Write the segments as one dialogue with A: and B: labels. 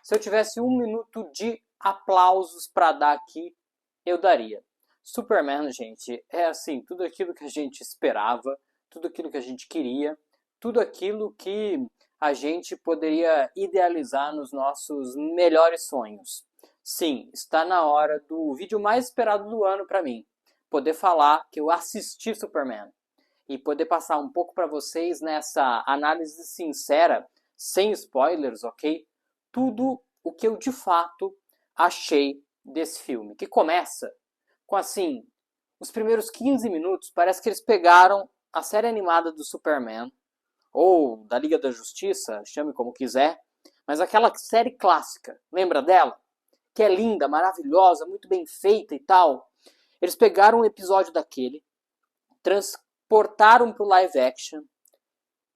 A: Se eu tivesse 1 minuto de aplausos para dar aqui, eu daria. Superman, gente, é assim, tudo aquilo que a gente esperava, tudo aquilo que a gente queria, tudo aquilo que a gente poderia idealizar nos nossos melhores sonhos. Sim, está na hora do vídeo mais esperado do ano para mim. Poder falar que eu assisti Superman e poder passar um pouco para vocês nessa análise sincera, sem spoilers, ok? Tudo o que eu de fato achei desse filme, que começa com assim, os primeiros 15 minutos, parece que eles pegaram a série animada do Superman, ou da Liga da Justiça, chame como quiser, mas aquela série clássica, lembra dela? Que é linda, maravilhosa, muito bem feita e tal. Eles pegaram um episódio daquele, transportaram para o live action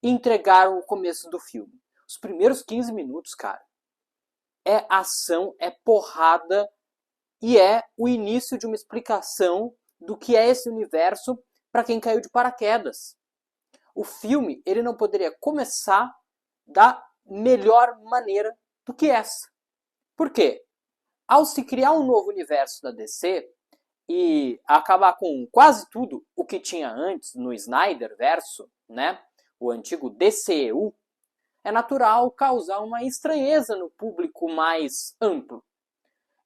A: e entregaram o começo do filme. Os primeiros 15 minutos, cara, é ação, é porrada e é o início de uma explicação do que é esse universo para quem caiu de paraquedas. O filme, ele não poderia começar da melhor maneira do que essa. Por quê? Ao se criar um novo universo da DC e acabar com quase tudo o que tinha antes no Snyderverso, né? O antigo DCEU, é natural causar uma estranheza no público mais amplo.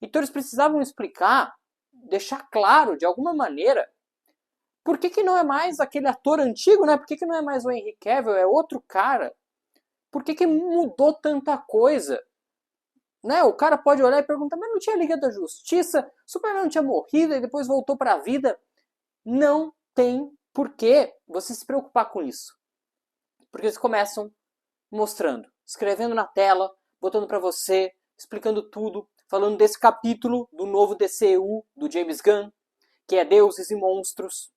A: Então eles precisavam explicar, deixar claro de alguma maneira, por que não é mais aquele ator antigo, né? Por que não é mais o Henry Cavill, é outro cara? Por que mudou tanta coisa? Né? O cara pode olhar e perguntar, mas não tinha Liga da Justiça? Superman não tinha morrido e depois voltou para a vida? Não tem por que você se preocupar com isso. Porque eles começam mostrando, escrevendo na tela, botando para você, explicando tudo, falando desse capítulo do novo DCU do James Gunn, que é Deuses e Monstros.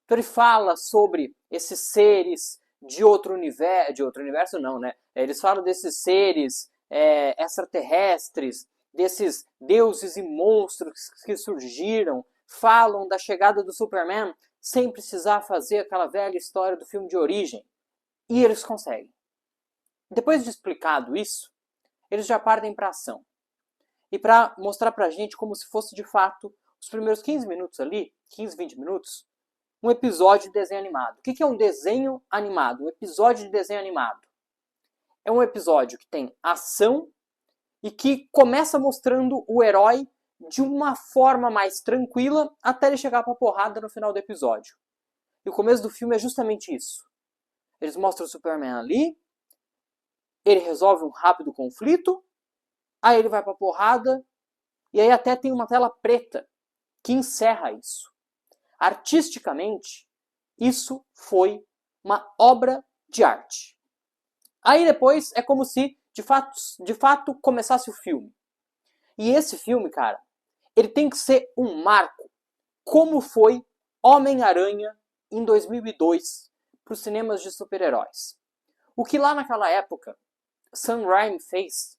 A: Então ele fala sobre esses seres de outro universo não, né? Eles falam desses seres extraterrestres, desses deuses e monstros que surgiram, falam da chegada do Superman sem precisar fazer aquela velha história do filme de origem. E eles conseguem. Depois de explicado isso, eles já partem para ação. E para mostrar pra gente como se fosse de fato os primeiros 15 minutos ali, 15, 20 minutos, um episódio de desenho animado. O que é um desenho animado? Um episódio de desenho animado. É um episódio que tem ação e que começa mostrando o herói de uma forma mais tranquila até ele chegar pra porrada no final do episódio. E o começo do filme é justamente isso. Eles mostram o Superman ali, ele resolve um rápido conflito, aí ele vai pra porrada, e aí até tem uma tela preta que encerra isso. Artisticamente, isso foi uma obra de arte. Aí depois é como se, de fato começasse o filme. E esse filme, cara, ele tem que ser um marco, como foi Homem-Aranha em 2002 para os cinemas de super-heróis. O que lá naquela época Sam Raimi fez,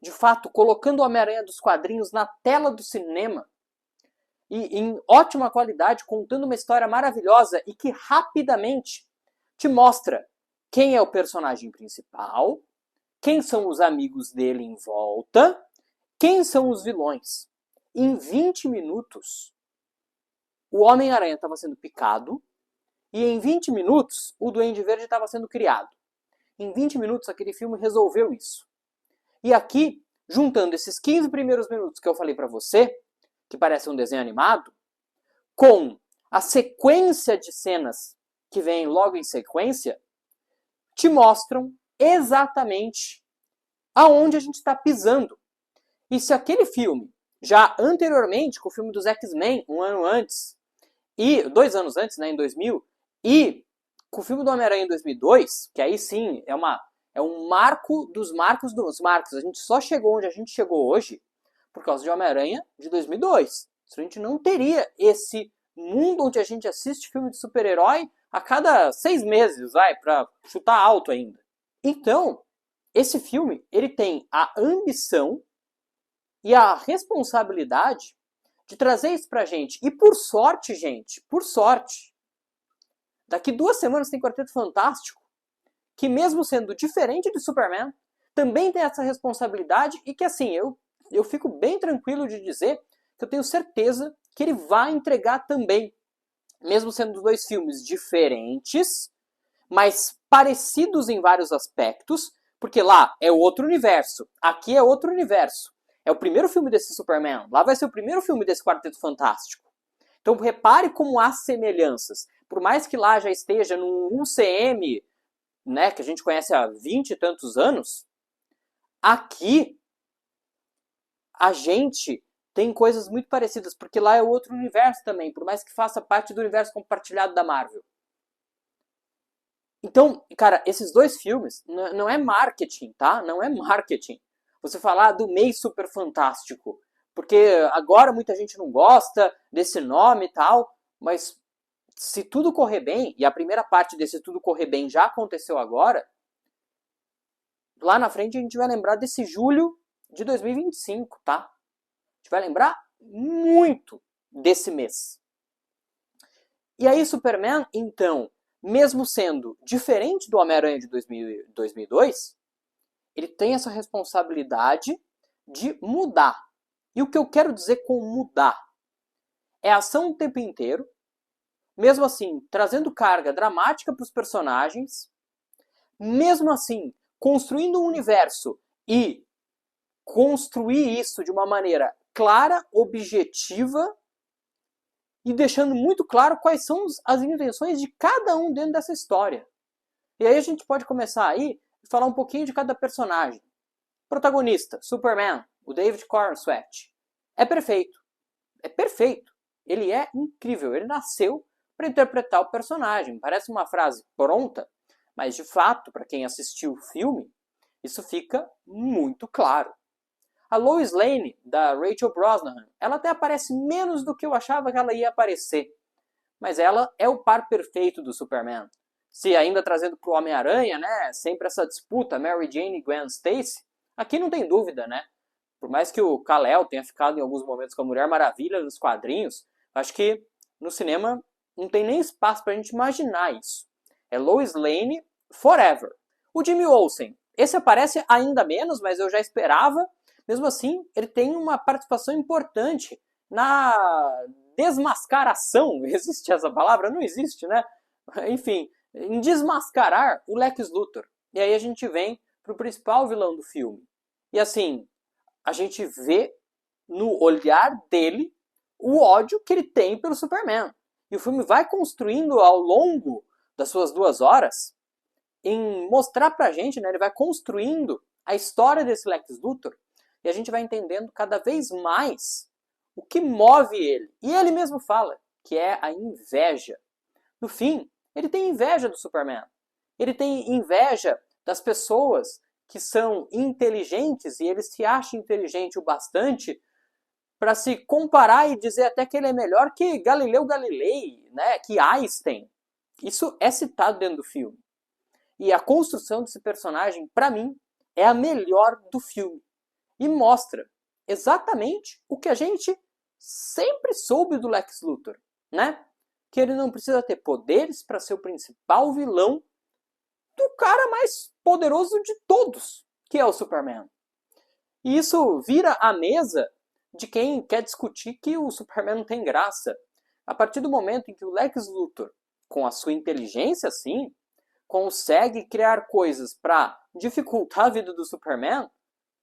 A: de fato, colocando o Homem-Aranha dos quadrinhos na tela do cinema, e em ótima qualidade, contando uma história maravilhosa e que rapidamente te mostra quem é o personagem principal, quem são os amigos dele em volta, quem são os vilões. Em 20 minutos, o Homem-Aranha estava sendo picado e em 20 minutos o Duende Verde estava sendo criado. Em 20 minutos aquele filme resolveu isso. E aqui, juntando esses 15 primeiros minutos que eu falei para você, que parece um desenho animado, com a sequência de cenas que vem logo em sequência, te mostram exatamente aonde a gente está pisando. E se aquele filme, já anteriormente, com o filme dos X-Men, um ano antes, e 2 anos antes, né, em 2000, e com o filme do Homem-Aranha em 2002, que aí sim é um marco dos marcos dos marcos. A gente só chegou onde a gente chegou hoje por causa de Homem-Aranha de 2002. A gente não teria esse mundo onde a gente assiste filme de super-herói a cada 6 meses, pra chutar alto ainda. Então, esse filme, ele tem a ambição e a responsabilidade de trazer isso pra gente. E por sorte, gente, por sorte, daqui 2 semanas tem Quarteto Fantástico, que mesmo sendo diferente de Superman, também tem essa responsabilidade e que, assim, eu fico bem tranquilo de dizer que eu tenho certeza que ele vai entregar também, mesmo sendo dois filmes diferentes, mas parecidos em vários aspectos, porque lá é outro universo, aqui é outro universo. É o primeiro filme desse Superman, lá vai ser o primeiro filme desse Quarteto Fantástico. Então repare como há semelhanças. Por mais que lá já esteja num UCM, né, que a gente conhece há 20 e tantos anos, aqui a gente tem coisas muito parecidas, porque lá é outro universo também, por mais que faça parte do universo compartilhado da Marvel. Então, cara, esses dois filmes não é marketing, tá? Não é marketing. Você falar do mês super fantástico, porque agora muita gente não gosta desse nome e tal, mas se tudo correr bem, e a primeira parte desse tudo correr bem já aconteceu agora, lá na frente a gente vai lembrar desse julho de 2025, tá? A gente vai lembrar muito desse mês. E aí Superman, então, mesmo sendo diferente do Homem-Aranha de 2002, ele tem essa responsabilidade de mudar. E o que eu quero dizer com mudar? É ação o tempo inteiro, mesmo assim, trazendo carga dramática para os personagens, mesmo assim, construindo um universo e construir isso de uma maneira clara, objetiva, e deixando muito claro quais são as intenções de cada um dentro dessa história. E aí a gente pode começar aí e falar um pouquinho de cada personagem. Protagonista, Superman, o David Corenswet. É perfeito. É perfeito. Ele é incrível. Ele nasceu para interpretar o personagem. Parece uma frase pronta, mas de fato, para quem assistiu o filme, isso fica muito claro. A Lois Lane, da Rachel Brosnahan, ela até aparece menos do que eu achava que ela ia aparecer. Mas ela é o par perfeito do Superman. Se ainda trazendo para o Homem-Aranha, né, sempre essa disputa, Mary Jane e Gwen Stacy, aqui não tem dúvida, né? Por mais que o Kal-El tenha ficado em alguns momentos com a Mulher Maravilha nos quadrinhos, acho que no cinema não tem nem espaço para a gente imaginar isso. É Lois Lane forever. O Jimmy Olsen, esse aparece ainda menos, mas eu já esperava. Mesmo assim, ele tem uma participação importante na desmascaração. Existe essa palavra? Não existe, né? Enfim, em desmascarar o Lex Luthor. E aí a gente vem pro principal vilão do filme. E assim, a gente vê no olhar dele o ódio que ele tem pelo Superman. E o filme vai construindo ao longo das suas 2 horas em mostrar pra gente, né? Ele vai construindo a história desse Lex Luthor e a gente vai entendendo cada vez mais o que move ele. E ele mesmo fala que é a inveja. No fim, ele tem inveja do Superman. Ele tem inveja das pessoas que são inteligentes e ele se acha inteligente o bastante para se comparar e dizer até que ele é melhor que Galileu Galilei, né? Que Einstein. Isso é citado dentro do filme. E a construção desse personagem, para mim, é a melhor do filme. E mostra exatamente o que a gente sempre soube do Lex Luthor, né? Que ele não precisa ter poderes para ser o principal vilão do cara mais poderoso de todos, que é o Superman. E isso vira a mesa de quem quer discutir que o Superman não tem graça. A partir do momento em que o Lex Luthor, com a sua inteligência, sim, consegue criar coisas para dificultar a vida do Superman,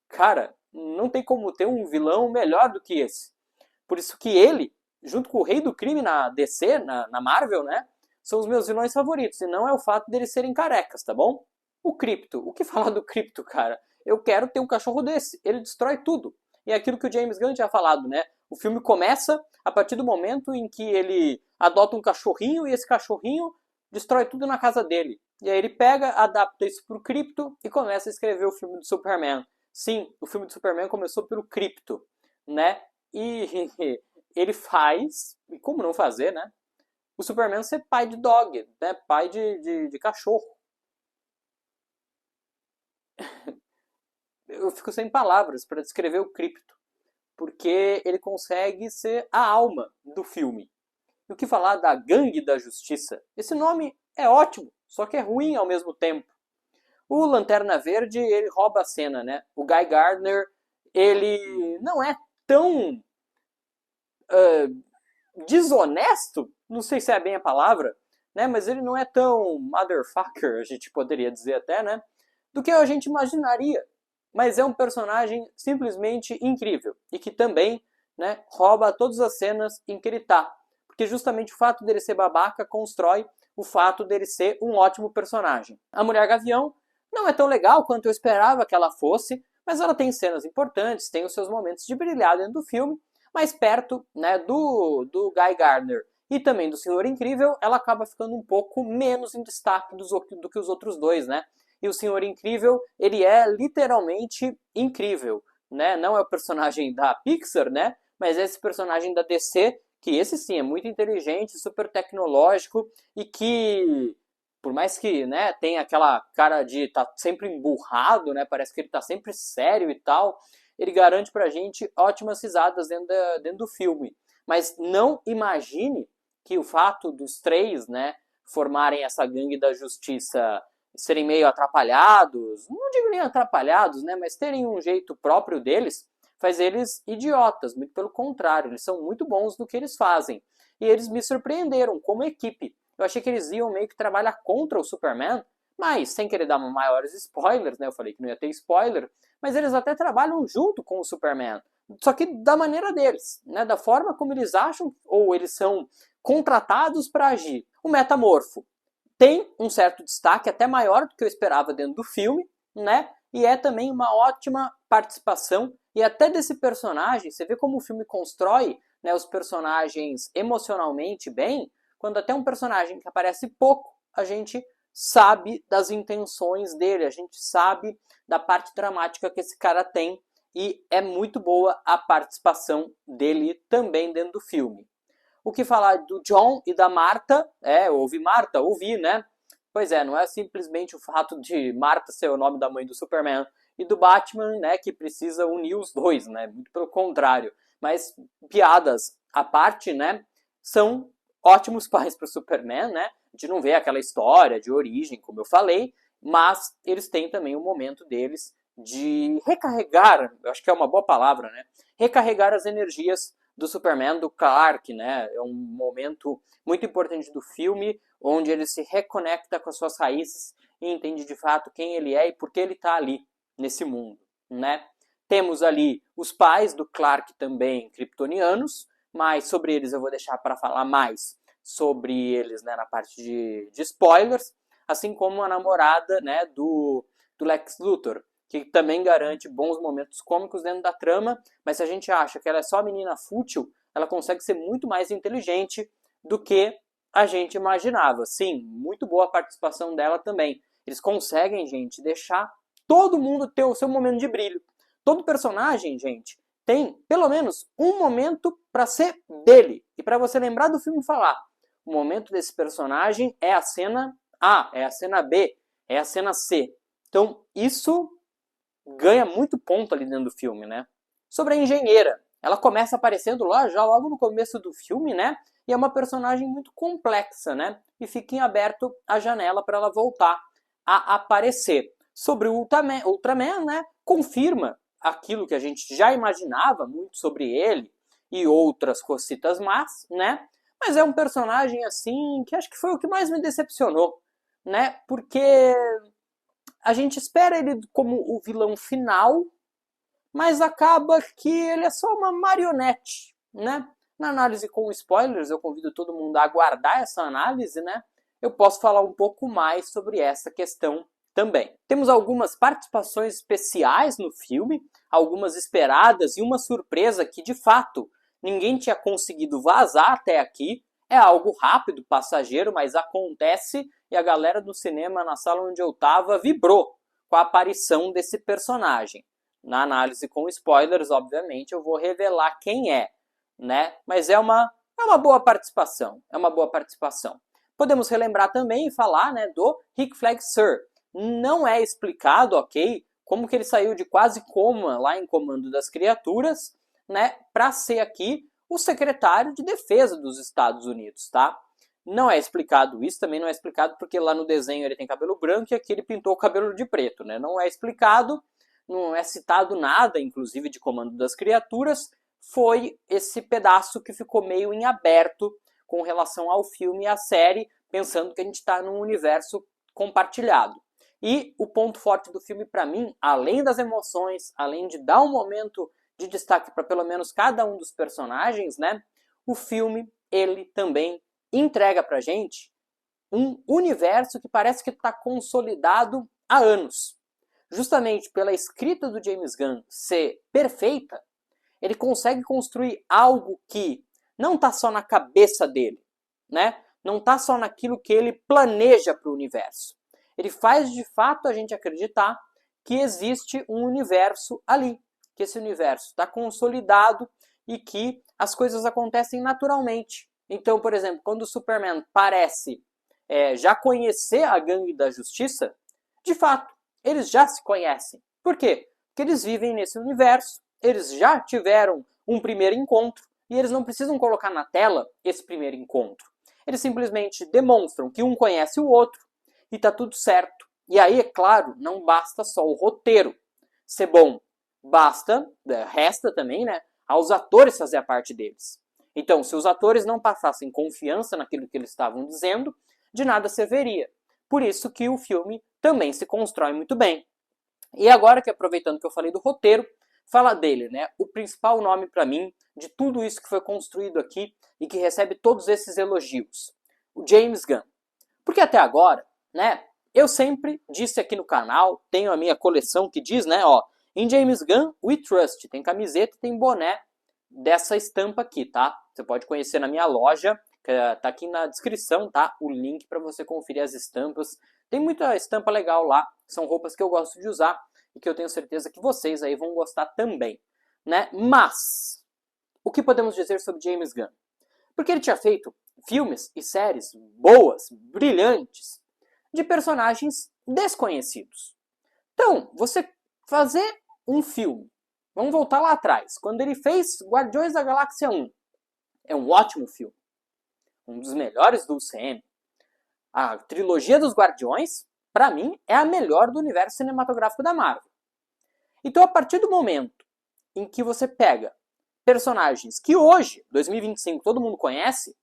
A: cara, não tem como ter um vilão melhor do que esse. Por isso que ele, junto com o Rei do Crime na DC, na Marvel, né, são os meus vilões favoritos. E não é o fato deles serem carecas, tá bom? O Krypto. O que falar do Krypto, cara? Eu quero ter um cachorro desse. Ele destrói tudo. E é aquilo que o James Gunn tinha falado, né? O filme começa a partir do momento em que ele adota um cachorrinho e esse cachorrinho destrói tudo na casa dele. E aí ele pega, adapta isso pro Krypto e começa a escrever o filme do Superman. Sim, o filme do Superman começou pelo Krypto, né? E ele faz, e como não fazer, né? O Superman ser pai de dog, né? Pai de cachorro. Eu fico sem palavras para descrever o Krypto, porque ele consegue ser a alma do filme. E o que falar da Gangue da Justiça? Esse nome é ótimo, só que é ruim ao mesmo tempo. O Lanterna Verde, ele rouba a cena, né? O Guy Gardner, ele não é tão desonesto, não sei se é bem a palavra, né? Mas ele não é tão motherfucker, a gente poderia dizer até, né? Do que a gente imaginaria. Mas é um personagem simplesmente incrível e que também, né, rouba todas as cenas em que ele tá. Porque justamente o fato dele ser babaca constrói o fato dele ser um ótimo personagem. A Mulher Gavião não é tão legal quanto eu esperava que ela fosse, mas ela tem cenas importantes, tem os seus momentos de brilhar dentro do filme, mas perto, né, do Guy Gardner e também do Senhor Incrível, ela acaba ficando um pouco menos em destaque do que os outros dois, né? E o Senhor Incrível, ele é literalmente incrível, né? Não é o personagem da Pixar, né? Mas é esse personagem da DC, que esse sim é muito inteligente, super tecnológico e que, por mais que, né, tenha aquela cara de estar sempre emburrado, né? Parece que ele está sempre sério e tal, ele garante pra gente ótimas risadas dentro do filme. Mas não imagine que o fato dos três, né, formarem essa gangue da justiça, serem meio atrapalhados, não digo nem atrapalhados, né, mas terem um jeito próprio deles, faz eles idiotas, muito pelo contrário, eles são muito bons no que eles fazem. E eles me surpreenderam como equipe. Eu achei que eles iam meio que trabalhar contra o Superman, mas sem querer dar maiores spoilers, né, eu falei que não ia ter spoiler, mas eles até trabalham junto com o Superman, só que da maneira deles, né, da forma como eles acham ou eles são contratados para agir. O Metamorfo tem um certo destaque, até maior do que eu esperava dentro do filme, né? E é também uma ótima participação. E até desse personagem, você vê como o filme constrói, né, os personagens emocionalmente bem, quando até um personagem que aparece pouco, a gente sabe das intenções dele, a gente sabe da parte dramática que esse cara tem, e é muito boa a participação dele também dentro do filme. O que falar do John e da Marta? Ouvi Marta, ouvi, né? Pois é, não é simplesmente o fato de Marta ser o nome da mãe do Superman e do Batman, né, que precisa unir os dois, né? Muito pelo contrário. Mas piadas à parte, né, são ótimos pais para o Superman, né? A gente não vê aquela história de origem, como eu falei, mas eles têm também um momento deles de recarregar, eu acho que é uma boa palavra, né? Recarregar as energias do Superman, do Clark, né? É um momento muito importante do filme, onde ele se reconecta com as suas raízes e entende de fato quem ele é e por que ele está ali nesse mundo, né? Temos ali os pais do Clark também kryptonianos, mas sobre eles eu vou deixar para falar mais sobre eles, né, na parte de spoilers, assim como a namorada, né, do Lex Luthor, que também garante bons momentos cômicos dentro da trama, mas se a gente acha que ela é só menina fútil, ela consegue ser muito mais inteligente do que a gente imaginava. Sim, muito boa a participação dela também. Eles conseguem, gente, deixar todo mundo ter o seu momento de brilho. Todo personagem, gente, tem pelo menos um momento para ser dele. E para você lembrar do filme e falar, o momento desse personagem é a cena A, é a cena B, é a cena C. Então, isso ganha muito ponto ali dentro do filme, né? Sobre a engenheira, ela começa aparecendo lá já logo no começo do filme, né? E é uma personagem muito complexa, né? E fica em aberto a janela para ela voltar a aparecer. Sobre o Ultraman, né? Confirma aquilo que a gente já imaginava muito sobre ele e outras cositas más, né? Mas é um personagem assim que acho que foi o que mais me decepcionou, né? Porque a gente espera ele como o vilão final, mas acaba que ele é só uma marionete, né? Na análise com spoilers, eu convido todo mundo a aguardar essa análise, né? Eu posso falar um pouco mais sobre essa questão também. Temos algumas participações especiais no filme, algumas esperadas e uma surpresa que, de fato, ninguém tinha conseguido vazar até aqui. É algo rápido, passageiro, mas acontece e a galera do cinema, na sala onde eu estava, vibrou com a aparição desse personagem. Na análise com spoilers, obviamente, eu vou revelar quem é, né? Mas é uma boa participação, é uma boa participação. Podemos relembrar também e falar, né, do Rick Flag Sir. Não é explicado, ok, como que ele saiu de quase coma lá em Comando das Criaturas, né, para ser aqui o secretário de defesa dos Estados Unidos, tá? Não é explicado isso, também não é explicado porque lá no desenho ele tem cabelo branco e aqui ele pintou o cabelo de preto, né? Não é explicado, não é citado nada, inclusive, de Comando das Criaturas. Foi esse pedaço que ficou meio em aberto com relação ao filme e à série, pensando que a gente está num universo compartilhado. E o ponto forte do filme para mim, além das emoções, além de dar um momento de destaque para pelo menos cada um dos personagens, né? O filme, ele também entrega pra gente um universo que parece que está consolidado há anos. Justamente pela escrita do James Gunn ser perfeita, ele consegue construir algo que não está só na cabeça dele, né? Não está só naquilo que ele planeja para o universo. Ele faz de fato a gente acreditar que existe um universo ali, que esse universo está consolidado e que as coisas acontecem naturalmente. Então, por exemplo, quando o Superman parece já conhecer a Gangue da Justiça, de fato, eles já se conhecem. Por quê? Porque eles vivem nesse universo, eles já tiveram um primeiro encontro e eles não precisam colocar na tela esse primeiro encontro. Eles simplesmente demonstram que um conhece o outro e tá tudo certo. E aí, é claro, não basta só o roteiro ser bom. Resta também, né, aos atores fazer a parte deles. Então, se os atores não passassem confiança naquilo que eles estavam dizendo, de nada serviria. Por isso que o filme também se constrói muito bem. E agora que aproveitando que eu falei do roteiro, fala dele, né? O principal nome para mim de tudo isso que foi construído aqui e que recebe todos esses elogios, o James Gunn. Porque até agora, né? Eu sempre disse aqui no canal, tenho a minha coleção que diz, né? Ó, em James Gunn we trust. Tem camiseta, tem boné dessa estampa aqui, tá? Você pode conhecer na minha loja, que tá aqui na descrição, tá? O link para você conferir as estampas. Tem muita estampa legal lá, são roupas que eu gosto de usar e que eu tenho certeza que vocês aí vão gostar também, né? Mas, o que podemos dizer sobre James Gunn? Porque ele tinha feito filmes e séries boas, brilhantes, de personagens desconhecidos. Então, você fazer um filme, vamos voltar lá atrás, quando ele fez Guardiões da Galáxia 1, é um ótimo filme, um dos melhores do UCM. A trilogia dos Guardiões, para mim, é a melhor do universo cinematográfico da Marvel. Então, a partir do momento em que você pega personagens que hoje, 2025, todo mundo conhece,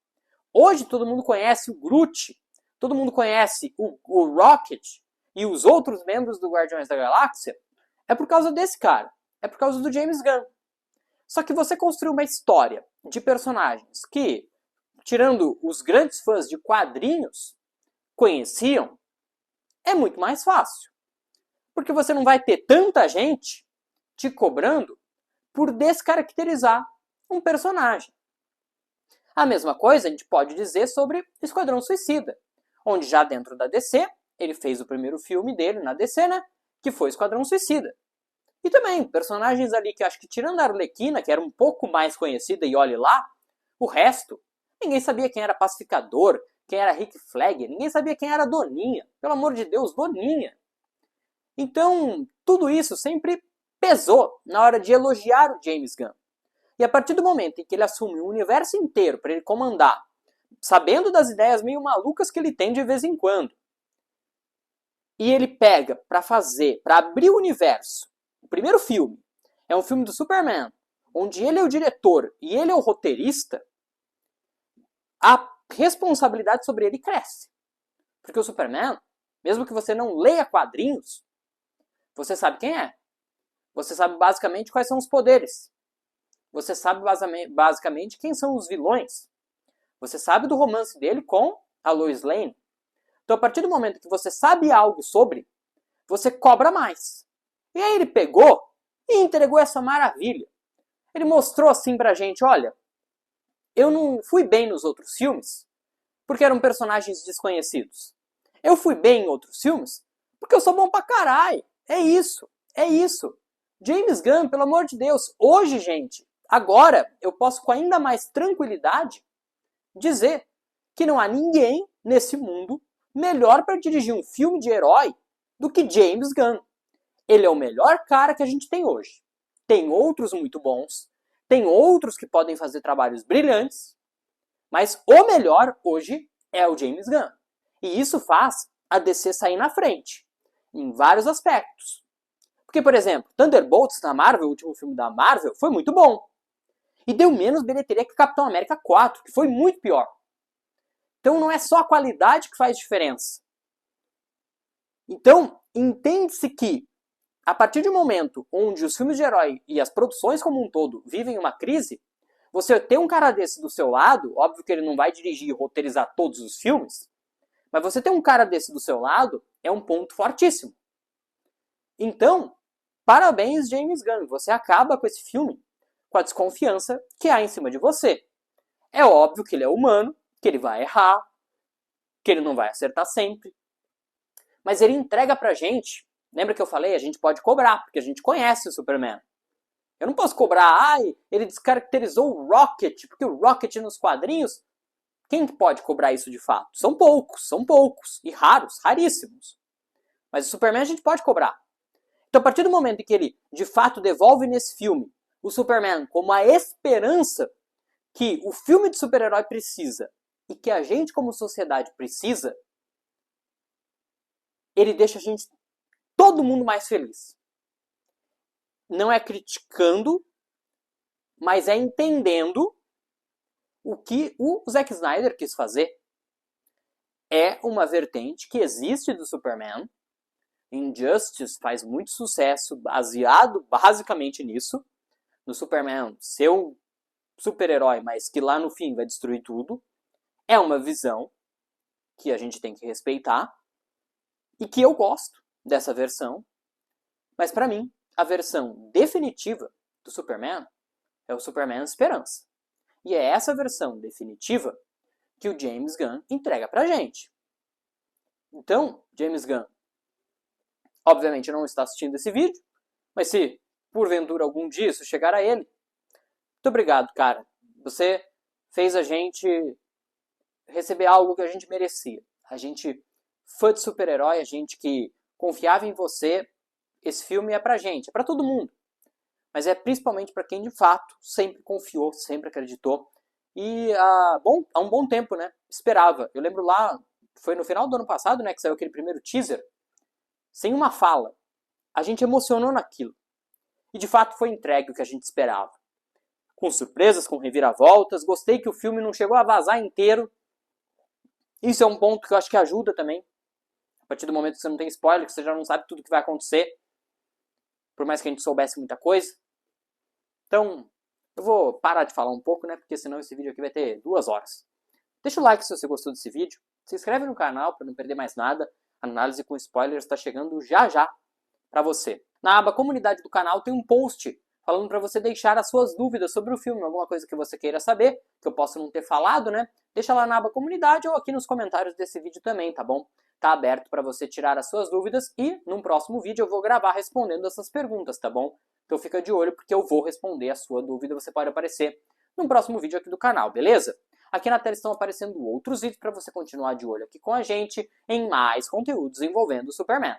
A: hoje todo mundo conhece o Groot, todo mundo conhece o Rocket e os outros membros do Guardiões da Galáxia, é por causa desse cara, é por causa do James Gunn. Só que você construiu uma história de personagens que, tirando os grandes fãs de quadrinhos, conheciam, é muito mais fácil. Porque você não vai ter tanta gente te cobrando por descaracterizar um personagem. A mesma coisa a gente pode dizer sobre Esquadrão Suicida, onde já dentro da DC, ele fez o primeiro filme dele na DC, né? Que foi Esquadrão Suicida. E também, personagens ali que acho que tirando a Arlequina, que era um pouco mais conhecida, e olhe lá, o resto, ninguém sabia quem era Pacificador, quem era Rick Flag, ninguém sabia quem era Doninha. Pelo amor de Deus, Doninha. Então, tudo isso sempre pesou na hora de elogiar o James Gunn. E a partir do momento em que ele assume o universo inteiro para ele comandar, sabendo das ideias meio malucas que ele tem de vez em quando, e ele pega para fazer, para abrir o universo, o primeiro filme é um filme do Superman, onde ele é o diretor e ele é o roteirista, a responsabilidade sobre ele cresce. Porque o Superman, mesmo que você não leia quadrinhos, você sabe quem é. Você sabe basicamente quais são os poderes. Você sabe basicamente quem são os vilões. Você sabe do romance dele com a Lois Lane. Então, a partir do momento que você sabe algo sobre, você cobra mais. E aí ele pegou e entregou essa maravilha. Ele mostrou assim pra gente, olha, eu não fui bem nos outros filmes porque eram personagens desconhecidos. Eu fui bem em outros filmes porque eu sou bom pra caralho. É isso, é isso. James Gunn, pelo amor de Deus, hoje, gente, agora eu posso com ainda mais tranquilidade dizer que não há ninguém nesse mundo melhor para dirigir um filme de herói do que James Gunn. Ele é o melhor cara que a gente tem hoje. Tem outros muito bons, tem outros que podem fazer trabalhos brilhantes, mas o melhor hoje é o James Gunn. E isso faz a DC sair na frente, em vários aspectos. Porque, por exemplo, Thunderbolts na Marvel, o último filme da Marvel, foi muito bom. E deu menos bilheteria que Capitão América 4, que foi muito pior. Então não é só a qualidade que faz diferença. Então, entende-se que, a partir de um momento onde os filmes de herói e as produções como um todo vivem uma crise, você ter um cara desse do seu lado, óbvio que ele não vai dirigir e roteirizar todos os filmes, mas você ter um cara desse do seu lado é um ponto fortíssimo. Então, parabéns, James Gunn, você acaba com esse filme com a desconfiança que há em cima de você. É óbvio que ele é humano, que ele vai errar, que ele não vai acertar sempre, mas ele entrega pra gente, lembra que eu falei, a gente pode cobrar, porque a gente conhece o Superman. Eu não posso cobrar, ele descaracterizou o Rocket, porque o Rocket nos quadrinhos, quem pode cobrar isso de fato? São poucos, e raros, raríssimos. Mas o Superman a gente pode cobrar. Então a partir do momento em que ele, de fato, devolve nesse filme o Superman como a esperança que o filme de super-herói precisa e que a gente como sociedade precisa, ele deixa a gente, todo mundo mais feliz. Não é criticando, mas é entendendo o que o Zack Snyder quis fazer. É uma vertente que existe do Superman. Injustice faz muito sucesso, baseado basicamente nisso. No Superman ser um super-herói, mas que lá no fim vai destruir tudo. É uma visão que a gente tem que respeitar. E que eu gosto dessa versão. Mas pra mim, a versão definitiva do Superman é o Superman Esperança. E é essa versão definitiva que o James Gunn entrega pra gente. Então, James Gunn, obviamente não está assistindo esse vídeo, mas se porventura algum dia isso chegar a ele, muito obrigado, cara. Você fez a gente receber algo que a gente merecia. A gente, fã de super-herói, a gente que confiava em você, esse filme é pra gente, é pra todo mundo. Mas é principalmente para quem de fato sempre confiou, sempre acreditou. E há um bom tempo, né, esperava. Eu lembro lá, foi no final do ano passado, né, que saiu aquele primeiro teaser, sem uma fala. A gente emocionou naquilo. E de fato foi entregue o que a gente esperava. Com surpresas, com reviravoltas. Gostei que o filme não chegou a vazar inteiro. Isso é um ponto que eu acho que ajuda também. A partir do momento que você não tem spoiler, que você já não sabe tudo que vai acontecer. Por mais que a gente soubesse muita coisa. Então, eu vou parar de falar um pouco, né? Porque senão esse vídeo aqui vai ter 2 horas. Deixa o like se você gostou desse vídeo. Se inscreve no canal para não perder mais nada. A análise com spoilers está chegando já para você. Na aba comunidade do canal tem um post falando para você deixar as suas dúvidas sobre o filme. Alguma coisa que você queira saber, que eu possa não ter falado, né? Deixa lá na aba comunidade ou aqui nos comentários desse vídeo também, tá bom? Tá aberto para você tirar as suas dúvidas e num próximo vídeo eu vou gravar respondendo essas perguntas, tá bom? Então fica de olho porque eu vou responder a sua dúvida, você pode aparecer num próximo vídeo aqui do canal, beleza? Aqui na tela estão aparecendo outros vídeos para você continuar de olho aqui com a gente em mais conteúdos envolvendo o Superman.